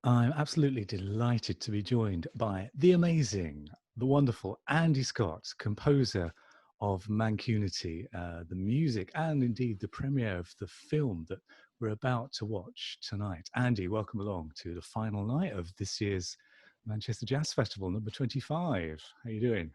I'm absolutely delighted to be joined by the amazing, the wonderful Andy Scott, composer of Mancunity, the music, and indeed the premiere of the film that we're about to watch tonight. Andy, welcome along to the final night of this year's Manchester Jazz Festival, number 25. How are you doing?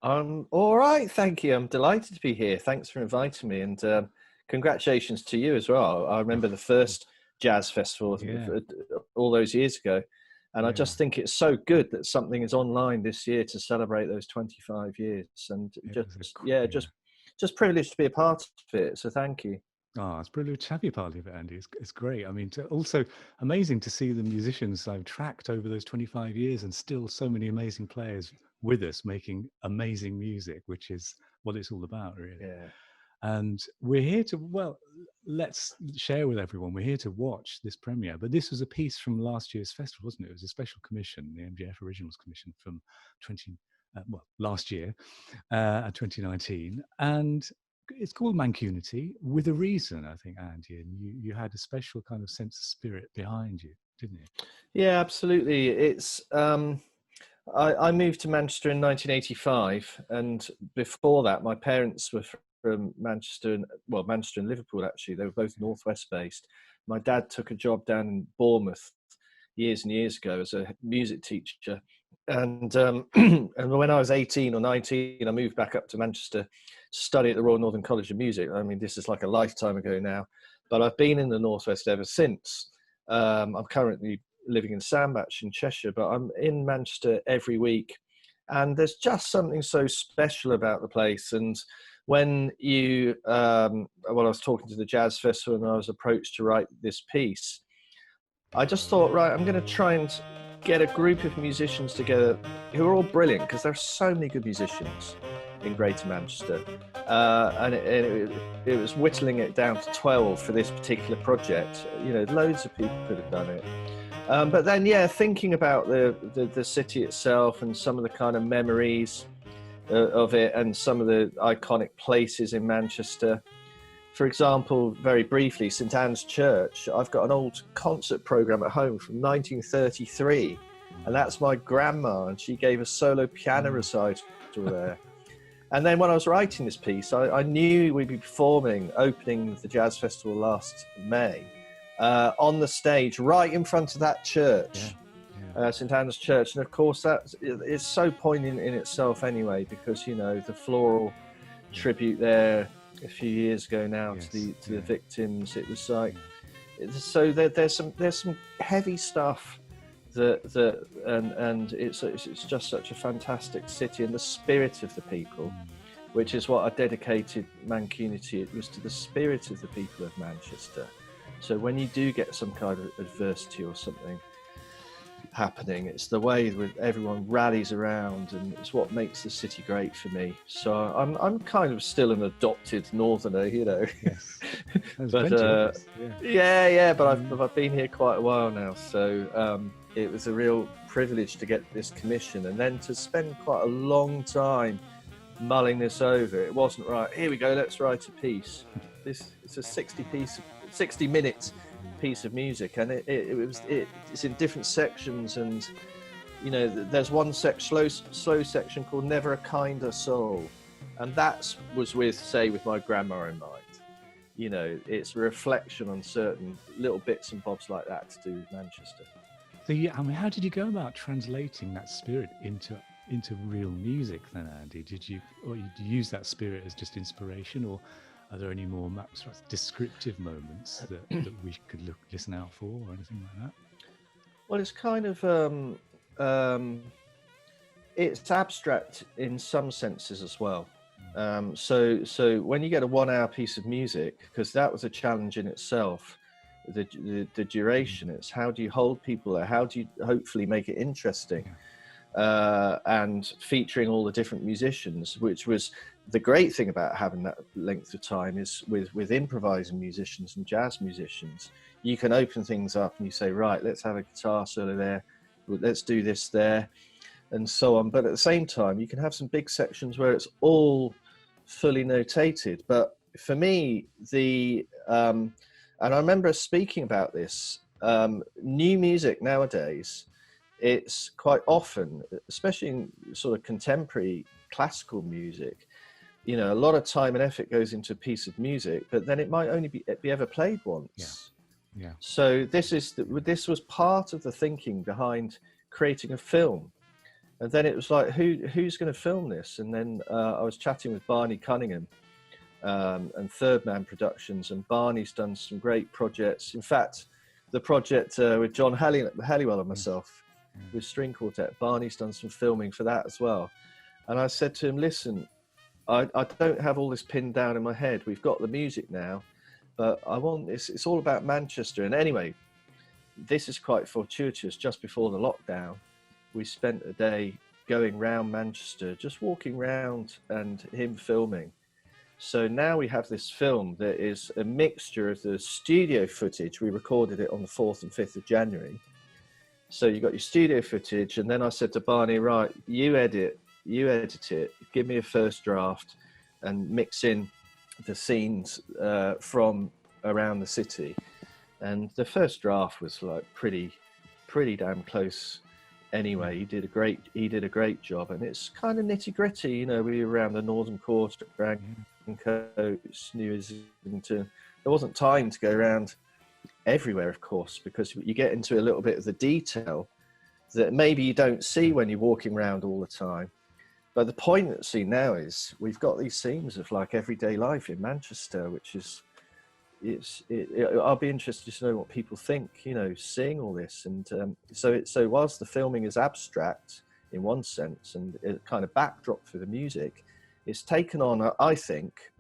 I'm all right, thank you. I'm delighted to be here. Thanks for inviting me, and congratulations to you as well. I remember the first jazz festival Yeah, all those years ago, and I yeah, just think it's so good that something is online this year to celebrate those 25 years. And it just was yeah, yeah. just privileged to be a part of it. So thank you. Oh, it's brilliant to have you part of it, Andy. It's great. I mean, also amazing to see the musicians I've tracked over those 25 years and still so many amazing players with us making amazing music, which is what it's all about, really. Yeah. And we're here to, well, let's share with everyone. We're here to watch this premiere. But this was a piece from last year's festival, wasn't it? It was a special commission, the MGF Originals Commission from 20, last year, 2019. And it's called Mancunity with a reason, I think, Andy. And you had a special kind of sense of spirit behind you, didn't you? Yeah, absolutely. I moved to Manchester in 1985, and before that, my parents were from Manchester, Manchester and Liverpool actually. They were both northwest based. My dad took a job down in Bournemouth years and years ago as a music teacher, and and when I was 18 or 19, I moved back up to Manchester to study at the Royal Northern College of Music. I mean, this is like a lifetime ago now, but I've been in the northwest ever since. I'm currently living in Sandbach in Cheshire, but I'm in Manchester every week, and there's just something so special about the place. And when I was talking to the Jazz Festival and I was approached to write this piece, I just thought, right, I'm going to try and get a group of musicians together who are all brilliant, because there are so many good musicians in Greater Manchester. It was whittling it down to 12 for this particular project. You know, loads of people could have done it. But then, yeah, thinking about the city itself and some of the kind of memories of it and some of the iconic places in Manchester. For example, very briefly, St Anne's Church. I've got an old concert programme at home from 1933, and that's my grandma, and she gave a solo piano recital there. And then when I was writing this piece, I knew we'd be opening the Jazz Festival last May, on the stage right in front of that church, St Anne's Church. And of course, that is so poignant in itself anyway, because, you know, the floral tribute there a few years ago now to the victims. It was like, so there's some heavy stuff and it's just such a fantastic city, and the spirit of the people, which is what I dedicated Mancunity. It was to the spirit of the people of Manchester. So when you do get some kind of adversity or something happening, it's the way that everyone rallies around, and it's what makes the city great for me. So I'm kind of still an adopted northerner, you know. Yes. But but I've been here quite a while now, so it was a real privilege to get this commission, and then to spend quite a long time mulling this over. It wasn't right, here we go, let's write a piece. It's a 60-minute piece of music, and it's in different sections, and you know, there's one slow section called Never a Kinder Soul, and that was with my grandma in mind. You know, it's a reflection on certain little bits and bobs like that to do with Manchester. So, I mean, how did you go about translating that spirit into real music then, Andy? Did you use that spirit as just inspiration, or are there any more descriptive moments that we could listen out for, or anything like that? Well, it's kind of it's abstract in some senses as well. So when you get a 1 hour piece of music, because that was a challenge in itself, the duration, it's how do you hold people there? How do you hopefully make it interesting? And featuring all the different musicians, which was the great thing about having that length of time, is with improvising musicians and jazz musicians, you can open things up and you say, right, let's have a guitar solo there, let's do this there, and so on. But at the same time, you can have some big sections where it's all fully notated. But for me, and I remember speaking about this new music nowadays, it's quite often, especially in sort of contemporary classical music, you know, a lot of time and effort goes into a piece of music, but then it might only be ever played once. Yeah. So this was part of the thinking behind creating a film. And then it was like, who's going to film this? And then I was chatting with Barney Cunningham and Third Man Productions, and Barney's done some great projects. In fact, the project with John Halliwell and myself with String Quartet, Barney's done some filming for that as well. And I said to him, listen, I don't have all this pinned down in my head. We've got the music now, but I want this. It's all about Manchester. And anyway, this is quite fortuitous. Just before the lockdown, we spent a day going round Manchester, just walking round and him filming. So now we have this film that is a mixture of the studio footage. We recorded it on the 4th and 5th of January. So you got your studio footage. And then I said to Barney, right, you edit it, give me a first draft and mix in the scenes from around the city. And the first draft was like pretty damn close anyway. He did a great job, and it's kind of nitty gritty, you know. We were around the Northern Quarter, Coast, New Islington. There wasn't time to go around everywhere, of course, because you get into a little bit of the detail that maybe you don't see when you're walking around all the time. But the point at sea now is we've got these scenes of like everyday life in Manchester, which is, I'll be interested to know what people think, you know, seeing all this. And so whilst the filming is abstract in one sense and a kind of backdrop for the music, it's taken on, I think,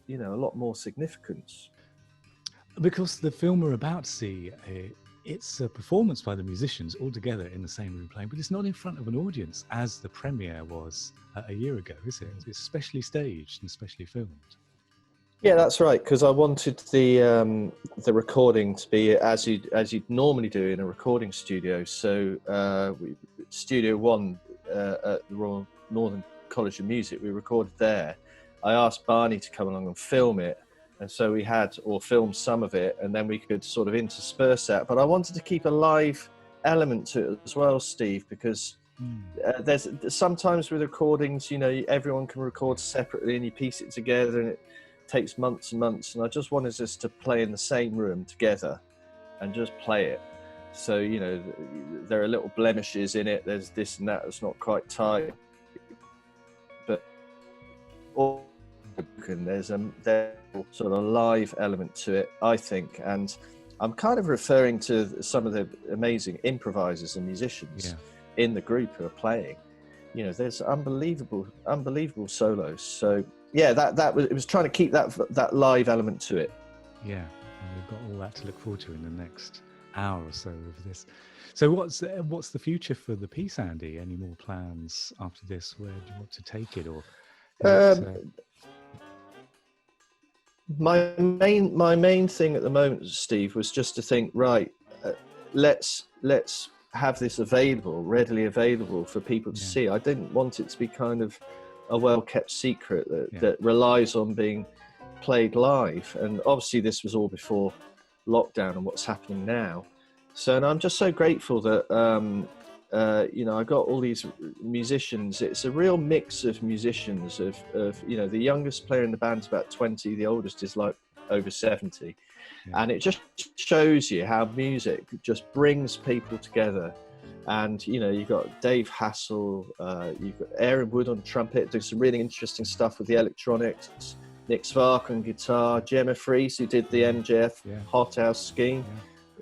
you know, a lot more significance. Because the film we're about to see, it's a performance by the musicians all together in the same room playing, but it's not in front of an audience as the premiere was a year ago, is it? It's specially staged and specially filmed. Yeah, that's right. Because I wanted the recording to be as you'd normally do in a recording studio. So Studio One at the Royal Northern College of Music, we recorded there. I asked Barney to come along and film it. And so we filmed some of it, and then we could sort of intersperse that. But I wanted to keep a live element to it as well, Steve, because there's sometimes with recordings, you know, everyone can record separately and you piece it together, and it takes months and months. And I just wanted us to play in the same room together and just play it. So, you know, there are little blemishes in it. There's this and that that's not quite tight, but there's a sort of live element to it, I think. And I'm kind of referring to some of the amazing improvisers and musicians in the group who are playing. You know, there's unbelievable solos. So yeah, it was trying to keep that live element to it. Yeah, and we've got all that to look forward to in the next hour or so of this. So what's the future for the piece, Andy? Any more plans after this? Where do you want to take it? Or my main thing at the moment, Steve, was just to think, right, let's have this readily available for people to see. I didn't want it to be kind of a well-kept secret that relies on being played live. And obviously this was all before lockdown and what's happening now. So, and I'm just so grateful that you know, I got all these musicians. It's a real mix of musicians of you know, the youngest player in the band's about 20, the oldest is like over 70. And it just shows you how music just brings people together. And, you know, you've got Dave Hassel, you've got Aaron Wood on trumpet, doing some really interesting stuff with the electronics, Nick Svark on guitar, Gemma Fries, who did the MJF Hot House scheme,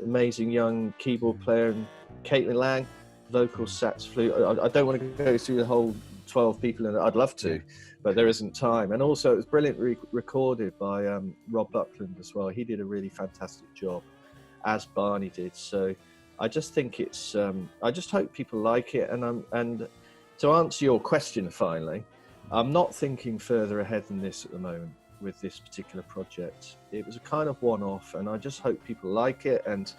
amazing young keyboard player, and Caitlin Lang, vocal, sax, flute. I don't want to go through the whole 12 people in it. I'd love to, but there isn't time. And also it was brilliantly recorded by Rob Buckland as well. He did a really fantastic job, as Barney did. So I just think it's, I just hope people like it. And to answer your question finally, I'm not thinking further ahead than this at the moment with this particular project. It was a kind of one-off, and I just hope people like it. And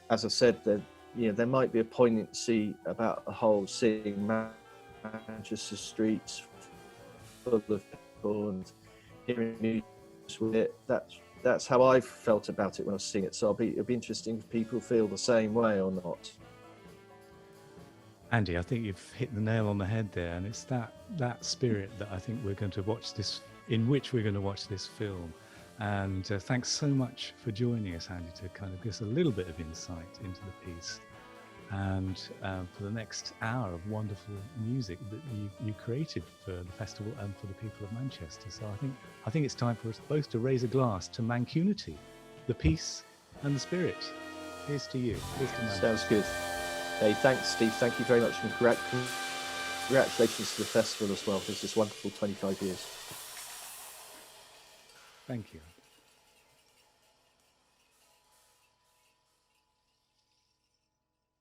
as I said, that, you know, there might be a poignancy about the whole seeing Manchester streets full of people and hearing music with it. That's that's how I felt about it when I was seeing it. So it'll be interesting if people feel the same way or not. Andy, I think you've hit the nail on the head there, and it's that spirit that I think we're going to watch this, in which we're going to watch this film. And thanks so much for joining us, Andy, to kind of give us a little bit of insight into the piece, and for the next hour of wonderful music that you created for the festival and for the people of Manchester. So I think it's time for us both to raise a glass to Mancunity, the peace and the spirit. Here's to you. Here's to Manchester. Sounds good. Hey, thanks, Steve. Thank you very much, and congratulations to the festival as well. This is wonderful 25 years. Thank you.